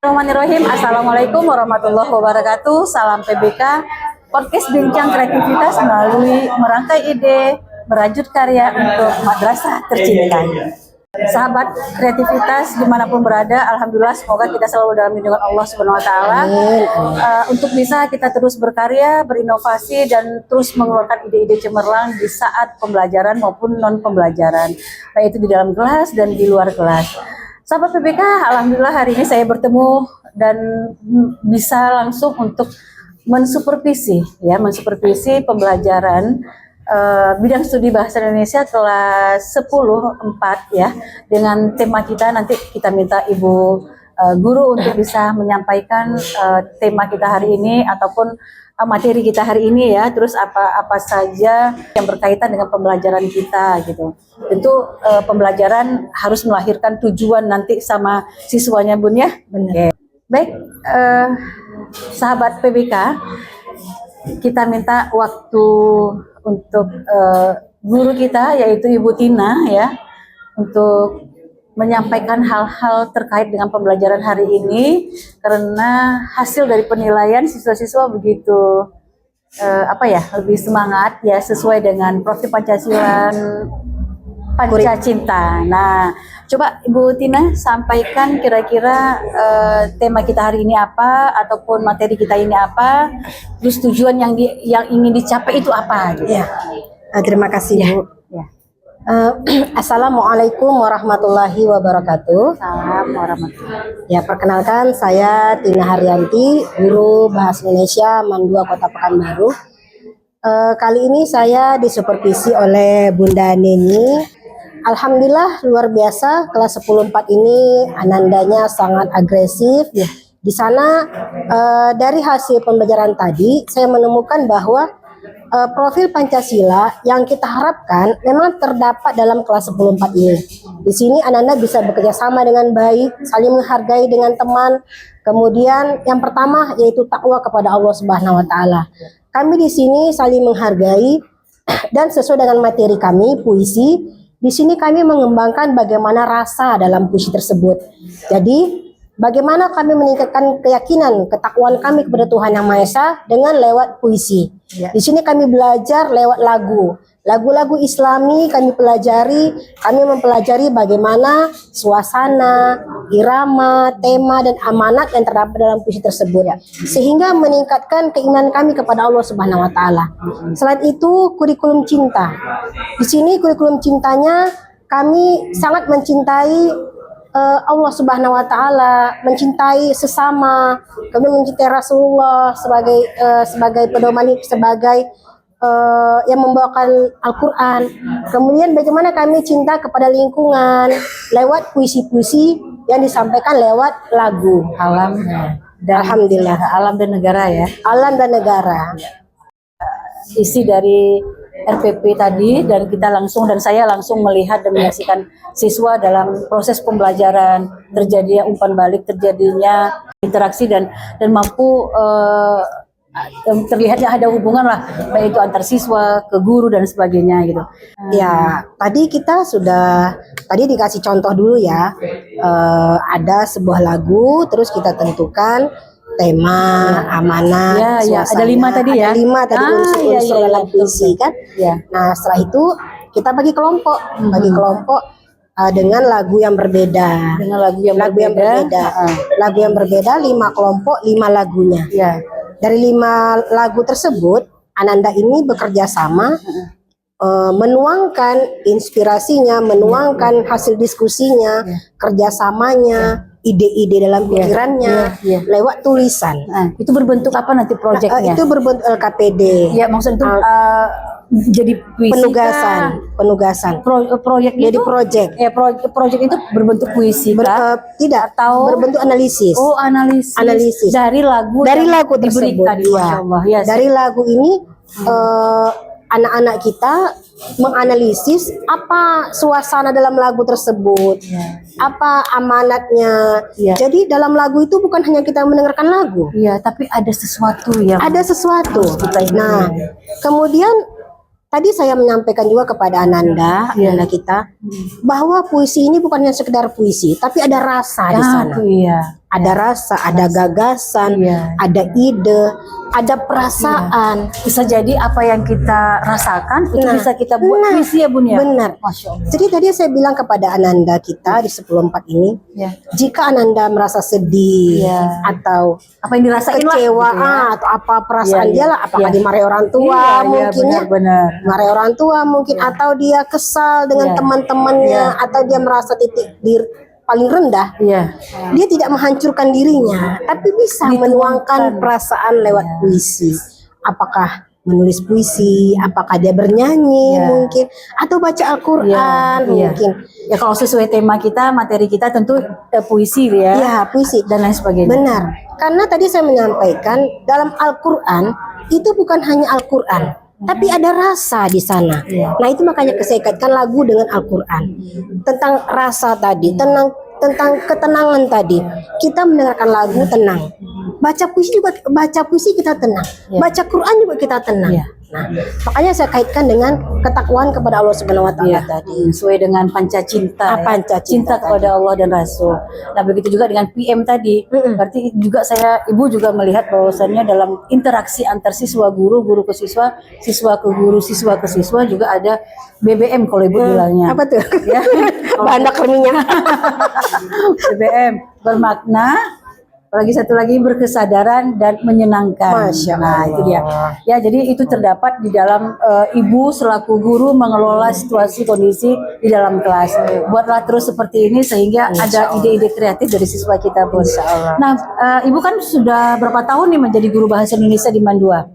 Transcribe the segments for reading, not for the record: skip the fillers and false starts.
Bismillahirrahmanirrahim. Assalamualaikum warahmatullahi wabarakatuh. Salam PBK, podcast bincang kreativitas melalui merangkai ide, merajut karya untuk madrasah tercinta. Sahabat kreativitas dimanapun berada, alhamdulillah semoga kita selalu dalam lindungan Allah Subhanahu Wa Taala untuk bisa kita terus berkarya, berinovasi dan terus mengeluarkan ide-ide cemerlang di saat pembelajaran maupun non pembelajaran, baik itu di dalam kelas dan di luar kelas. Sahabat PBK, alhamdulillah hari ini saya bertemu dan bisa langsung untuk mensupervisi pembelajaran bidang studi bahasa Indonesia kelas 10-4 ya, dengan tema kita. Nanti kita minta Ibu Guru untuk bisa menyampaikan tema kita hari ini ataupun materi kita hari ini ya, terus apa saja yang berkaitan dengan pembelajaran kita gitu. Tentu pembelajaran harus melahirkan tujuan nanti sama siswanya Bun ya. Benar. Baik, sahabat PBK, kita minta waktu untuk guru kita yaitu Ibu Tina ya, untuk menyampaikan hal-hal terkait dengan pembelajaran hari ini, karena hasil dari penilaian siswa-siswa begitu lebih semangat ya, sesuai dengan profil Pancasila Pancacinta. Nah, coba Ibu Tina sampaikan kira-kira tema kita hari ini apa, ataupun materi kita ini apa, terus tujuan yang ingin dicapai itu apa gitu. Ya. Terima kasih Bu. Ya. Assalamualaikum warahmatullahi wabarakatuh. Salam warahmatullahi. Ya, perkenalkan saya Tina Haryanti, guru Bahasa Indonesia MAN 2 Kota Pekanbaru. Kali ini saya disupervisi oleh Bunda Neni. Alhamdulillah luar biasa, kelas 10-4 ini anandanya sangat agresif. Ya. Di sana dari hasil pembelajaran tadi saya menemukan bahwa profil Pancasila yang kita harapkan memang terdapat dalam kelas 10-4 ini. Di sini anak-anak bisa bekerja sama dengan baik, saling menghargai dengan teman. Kemudian yang pertama yaitu takwa kepada Allah Subhanahu Wa Taala. Kami di sini saling menghargai dan sesuai dengan materi kami puisi. Di sini kami mengembangkan bagaimana rasa dalam puisi tersebut. Jadi bagaimana kami meningkatkan keyakinan, ketakwaan kami kepada Tuhan Yang Maha Esa dengan lewat puisi. Ya. Di sini kami belajar lewat lagu-lagu Islami kami pelajari. Kami mempelajari bagaimana suasana, irama, tema dan amanat yang terdapat dalam puisi tersebut. Ya. Sehingga meningkatkan keimanan kami kepada Allah Subhanahu Wa Taala. Selain itu kurikulum cinta. Di sini kurikulum cintanya kami sangat mencintai Allah Subhanahu Wa Taala, mencintai sesama, kemudian mencintai Rasulullah sebagai pedoman, sebagai yang membawakan Al-Quran. Kemudian bagaimana kami cinta kepada lingkungan lewat puisi-puisi yang disampaikan lewat lagu. Alam dan Alhamdulillah, alam dan negara ya. alam dan negara. Isi dari RPP tadi, dan saya langsung melihat dan menyaksikan siswa dalam proses pembelajaran, terjadinya umpan balik, terjadinya interaksi dan mampu terlihatnya ada hubungan lah, baik itu antar siswa ke guru dan sebagainya gitu. Ya, tadi dikasih contoh dulu ya. Ada sebuah lagu, terus kita tentukan tema, amanat, ya, suasana. ada 5 tadi ya. Ada 5 tadi unsur dalam puisi kan. Ya. Nah, setelah itu kita bagi kelompok, dengan lagu yang berbeda. Dengan lagu yang berbeda. Lagu yang berbeda 5 kelompok, 5 lagunya. Ya. Dari 5 lagu tersebut, Ananda ini bekerja sama, menuangkan inspirasinya, menuangkan hasil diskusinya, kerjasamanya, ide-ide dalam pikirannya lewat tulisan. Itu berbentuk apa nanti proyeknya? Itu berbentuk LKPD. Ya, maksud itu jadi puisi penugasan. Proyek jadi itu proyek. Proyek itu berbentuk puisi tidak, atau berbentuk analisis. Oh, analisis. Dari lagu tersebut. Tadi, Masya Allah. Ya, dari lagu ini anak-anak kita menganalisis apa suasana dalam lagu tersebut, apa amanatnya. Jadi dalam lagu itu bukan hanya kita mendengarkan lagu, tapi ada sesuatu yang Nah, kemudian tadi saya menyampaikan juga kepada Ananda kita bahwa puisi ini bukan hanya sekedar puisi, tapi ada rasa di sana. ada rasa, ada gagasan, Iya. ada ide, ada perasaan. Bisa jadi apa yang kita rasakan itu Nah, bisa kita buat nah, puisi ya Bun ya. Benar. Masya Allah. Jadi tadi saya bilang kepada Ananda kita di 10.4 ini, Ya. jika Ananda merasa sedih Iya. atau Apa yang dirasain lah, kecewa gitu ya. atau apa perasaan Iya, dia lah, apakah iya. dimarahi orang tua Iya, mungkin ya, benar-benar. marahi orang tua mungkin, atau dia kesal dengan Iya. teman-temannya, atau dia merasa titik paling rendah. Iya. Dia tidak menghancurkan dirinya, tapi bisa Dituangkan. menuangkan perasaan lewat puisi. Apakah menulis puisi, apakah dia bernyanyi Iya. mungkin, atau baca Al-Quran Iya. mungkin. Ya kalau sesuai tema kita, materi kita tentu puisi ya. Ya, puisi. Dan lain sebagainya. Benar. Karena tadi saya menyampaikan dalam Al-Quran itu bukan hanya Al-Quran, tapi ada rasa di sana. Iya. Nah, itu makanya saya kaitkan lagu dengan Al-Quran. Tentang rasa tadi, tentang ketenangan tadi. Kita mendengarkan lagu tenang. Baca puisi kita tenang. Iya. Baca Quran juga kita tenang. Iya. Nah, makanya saya kaitkan dengan ketakwaan kepada Allah Subhanahu wa taala Iya. tadi. Sesuai dengan panca cinta. Panca cinta kepada Allah dan Rasul. Nah begitu juga dengan PM tadi. Berarti juga ibu juga melihat bahwasannya dalam interaksi antar siswa guru, guru ke siswa, siswa ke guru, siswa ke siswa juga ada BBM kalau ibu bilangnya. Apa tuh? Ya. Bahan bakar minyak. BBM bermakna, apalagi satu lagi berkesadaran dan menyenangkan. Masya Nah, Allah. itu dia. Ya, jadi itu terdapat di dalam ibu selaku guru mengelola situasi kondisi di dalam kelas. Buatlah terus seperti ini sehingga ada ide-ide kreatif dari siswa kita, Bun. Nah, ibu kan sudah berapa tahun nih menjadi guru bahasa Indonesia di Mandua?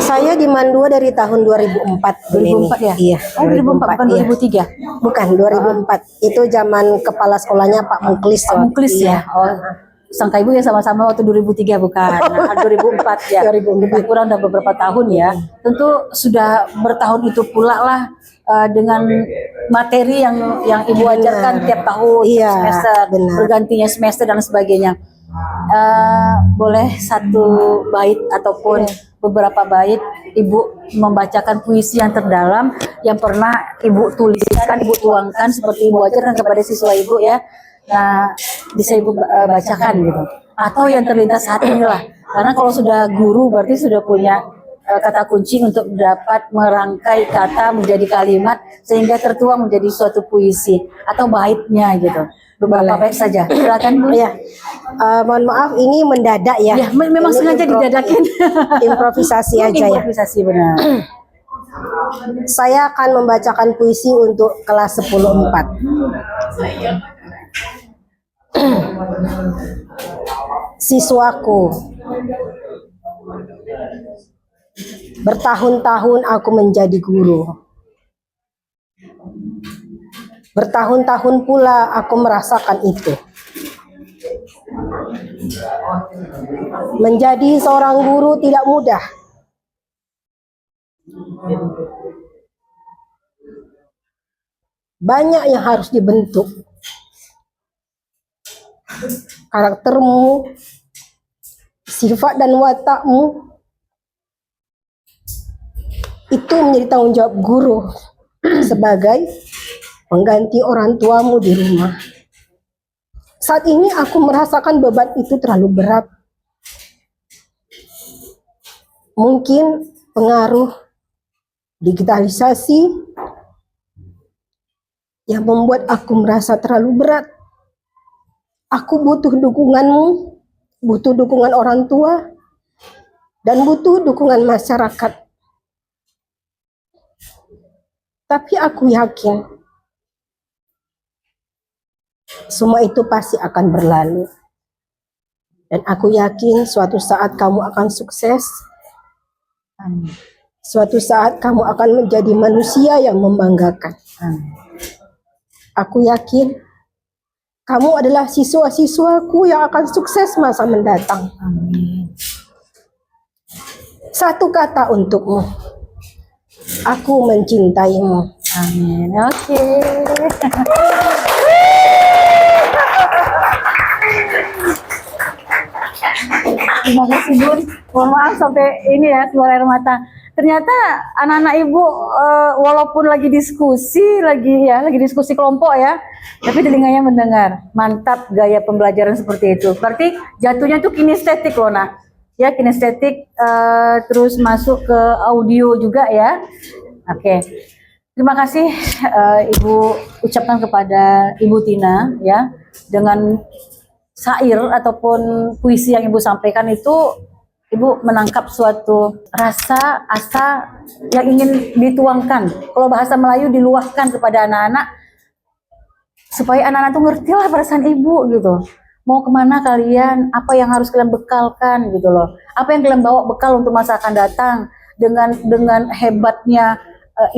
Saya di Mandua dari tahun 2004. 2004 ya? Iya. Oh, 2004 bukan iya. 2003. Bukan 2004. Itu zaman kepala sekolahnya Pak Muklis. Pak Muklis Iya. ya. Oh. Sangka ibu ya sama-sama waktu 2003 bukan. Nah, 2004 ya. 2004. Lebih kurang udah beberapa tahun ya. Tentu sudah bertahun itu pula lah dengan materi yang ibu ajarkan tiap tahun, Iya, tiap semester, benar. bergantinya semester dan sebagainya. Boleh satu bait ataupun beberapa bait ibu membacakan puisi yang terdalam yang pernah ibu tuliskan, ibu tuangkan seperti ibu ajarkan kepada siswa ibu ya. Nah, bisa ibu bacakan gitu. Atau yang terlintas hati lah. Karena kalau sudah guru berarti sudah punya kata kunci untuk dapat merangkai kata menjadi kalimat sehingga tertuang menjadi suatu puisi atau baitnya gitu. Beberapa bait saja. Silakan Bu. Ya. Mohon maaf ini mendadak ya. Ya, memang Ini sengaja didadakin. Improvisasi aja ya. Improvisasi benar. Saya akan membacakan puisi untuk kelas 10.4. Siswaku, bertahun-tahun aku menjadi guru. Bertahun-tahun pula aku merasakan itu. Menjadi seorang guru tidak mudah. Banyak yang harus dibentuk. Karaktermu, sifat dan watakmu, itu menjadi tanggung jawab guru sebagai pengganti orang tuamu di rumah. Saat ini aku merasakan beban itu terlalu berat. Mungkin pengaruh digitalisasi yang membuat aku merasa terlalu berat. Aku butuh dukunganmu, butuh dukungan orang tua, dan butuh dukungan masyarakat. Tapi aku yakin semua itu pasti akan berlalu. Dan aku yakin suatu saat kamu akan sukses. Suatu saat kamu akan menjadi manusia yang membanggakan. Aku yakin kamu adalah siswa-siswaku yang akan sukses masa mendatang. Satu kata untukmu. Aku mencintaimu. Amin. Oke. Terima kasih Bun. Mohon maaf sampai ini ya keluar air mata. Ternyata anak-anak ibu walaupun lagi diskusi kelompok ya, tapi telinganya mendengar. Mantap gaya pembelajaran seperti itu. Berarti jatuhnya tuh kinestetik loh, nah. Ya, kinestetik terus masuk ke audio juga ya. Oke. Terima kasih Ibu ucapkan kepada Ibu Tina ya, dengan syair ataupun puisi yang Ibu sampaikan itu Ibu menangkap suatu rasa, asa yang ingin dituangkan. Kalau bahasa Melayu diluahkan kepada anak-anak, supaya anak-anak tuh ngerti lah perasaan Ibu gitu. Mau kemana kalian, apa yang harus kalian bekalkan gitu loh. Apa yang kalian bawa bekal untuk masa akan datang dengan hebatnya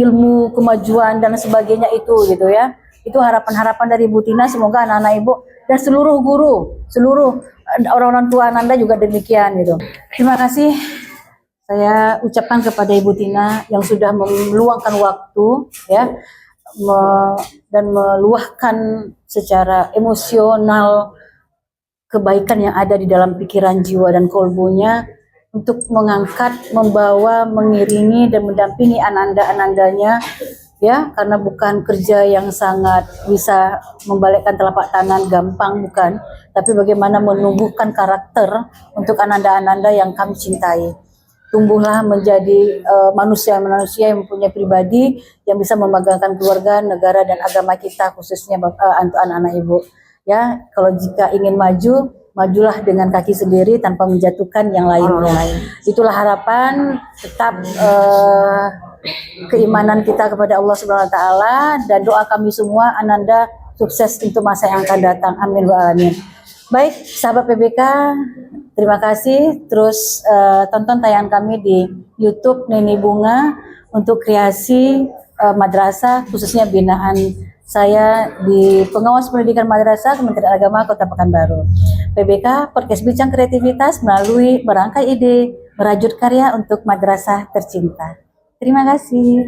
ilmu, kemajuan dan sebagainya itu gitu ya. Itu harapan-harapan dari Ibu Tina, semoga anak-anak Ibu dan seluruh guru, seluruh orang-orang tua Ananda juga demikian gitu. Terima kasih saya ucapkan kepada Ibu Tina yang sudah meluangkan waktu ya dan meluahkan secara emosional kebaikan yang ada di dalam pikiran, jiwa dan kolbunya untuk mengangkat, membawa, mengiringi dan mendampingi ananda-anandanya ya, karena bukan kerja yang sangat bisa membalikkan telapak tangan gampang, bukan, tapi bagaimana menumbuhkan karakter untuk ananda-ananda yang kami cintai. Tumbuhlah menjadi manusia-manusia yang mempunyai pribadi yang bisa membanggakan keluarga, negara dan agama kita, khususnya untuk anak-anak Ibu. Ya, kalau jika ingin maju, majulah dengan kaki sendiri tanpa menjatuhkan yang lainnya. Itulah harapan, tetap keimanan kita kepada Allah Subhanahu wa taala, dan doa kami semua Ananda sukses untuk masa yang akan datang. Amin wa amin. Baik, sahabat PBK, terima kasih. Terus tonton tayangan kami di YouTube Neni Bunga untuk kreasi madrasah, khususnya binaan saya di Pengawas Pendidikan Madrasah Kementerian Agama Kota Pekanbaru. PBK Podcast Bincang Kreativitas melalui merangkai ide, merajut karya untuk madrasah tercinta. Terima kasih.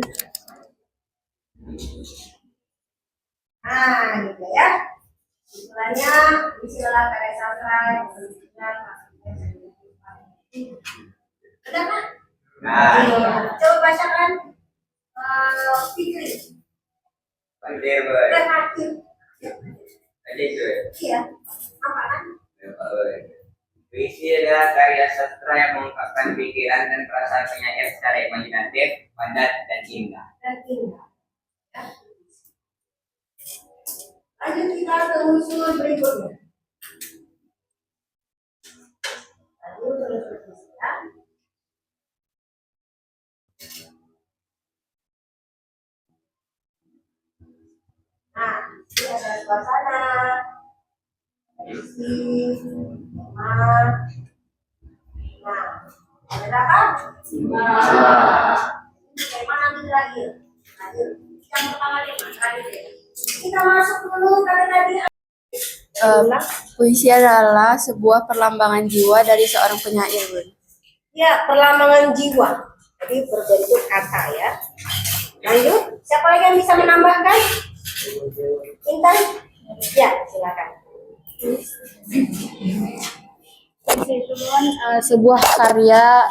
Nah, gitu ya. Istilahnya istilah karya sastra yang berbicara udah kan? Iya. Coba bacakan Fikri. Kreatif. Iya. Apa kan? Puisi adalah karya sastra yang mengungkapkan pikiran dan perasaan penyair secara imajinatif, padat, dan indah. Ya. Lanjut kita ke unsur berikutnya. Nah, ini ada suasana, isi, tema. Nah, ada apa? Tema nanti terakhir. Yang pertama terakhir. Kita masuk dulu karena tadi. Puisi adalah sebuah perlambangan jiwa dari seorang penyair, Bun. Ya, perlambangan jiwa. Jadi berbentuk kata ya. Lanjut, siapa lagi yang bisa menambahkan? Intan? Ya, silakan. Itu kan sebuah karya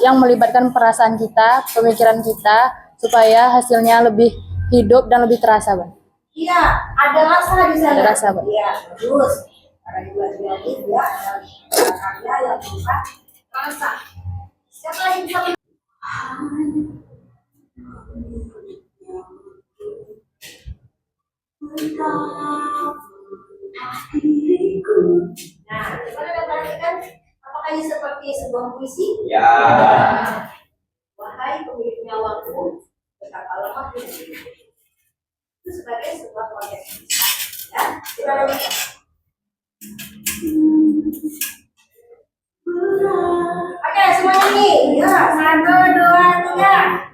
yang melibatkan perasaan kita, pemikiran kita, supaya hasilnya lebih hidup dan lebih terasa, Bun. Iya, ada rasa di sana. Ada rasa, Bun. Iya, bagus. Karena juga jadi dia ada karya yang berupa rasa. Siapa lagi bisa Nah, coba kita perhatikan apakah ini seperti sebuah puisi? Ya. Wahai pemilik nyawaku, betapa lemah hidupku. Itu sebagai sebuah proyek. Ya, kita lanjutkan. Oke, semuanya nih. Ya, 1, 2, 3.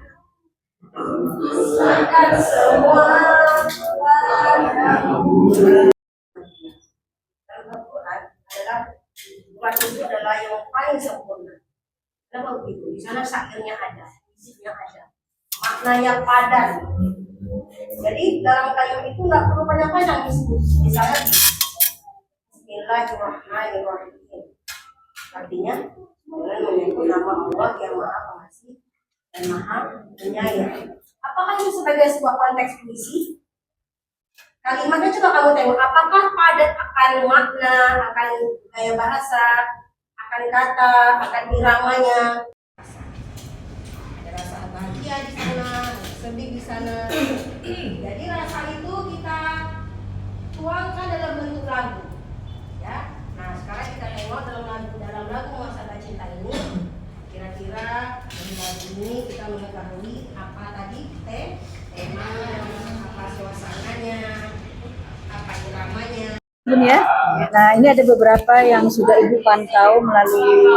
Akan semua Quran itu adalah yang paling sempurna. Kenapa begitu? Di sana syairnya ada, isinya ada, maknanya padat. Jadi dalam kalimat itu nggak perlu panjang-panjang disebut. Misalnya Bismillahirrahmanirrahim. Artinya dengan menyebut nama Allah yang Maha Pengasih dan maha penyayang. Apakah ini sebagai sebuah konteks puisi? Kalimatnya coba kamu tengok, apakah padat akan makna, akan gaya bahasa, akan kata, akan iramanya. Ada rasa bahagia di sana, sedih di sana. Jadi rasa itu kita tuangkan dalam bentuk lagu. Ya. Nah, sekarang kita tengok dalam lagu Masalah Cinta ini, kira-kira dari lagu ini kita mengetahui apa tadi tema, apa suasananya, apa iramanya. Ya. Nah, ini ada beberapa yang sudah Ibu pantau melalui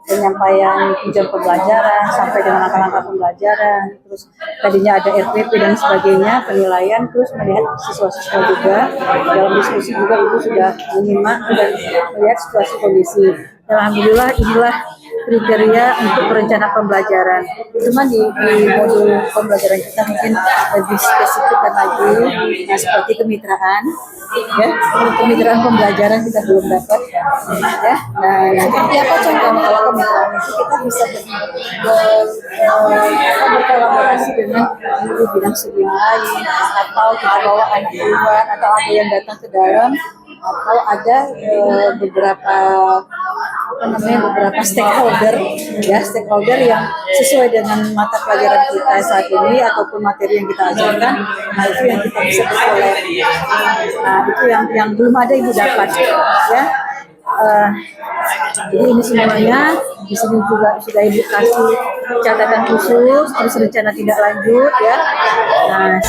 penyampaian jam pembelajaran sampai dengan langkah-langkah pembelajaran, terus tadinya ada RPP dan sebagainya, penilaian, terus melihat siswa-siswa juga dalam diskusi juga Ibu sudah menyimak dan melihat situasi kondisi. Alhamdulillah inilah kriteria untuk perencanaan pembelajaran. Cuma di modul pembelajaran kita mungkin lebih spesifikkan lagi, nah, seperti kemitraan, ya, kemitraan pembelajaran kita belum dapat, ya. Nah, seperti apa contohnya kalau kemitraan itu kita bisa berkolaborasi dengan guru bidang studi lain, atau kita bawa anak luar, atau ada yang datang ke dalam, atau ada beberapa stakeholder, ya, stakeholder yang sesuai dengan mata pelajaran kita saat ini ataupun materi yang kita ajarkan. Nah, itu yang kita bisa berkolab. Nah, itu yang belum ada Ibu dapat, ya. Jadi ini semuanya di sini juga sudah Ibu kasih catatan khusus, terus rencana tidak lanjut, ya. Nah,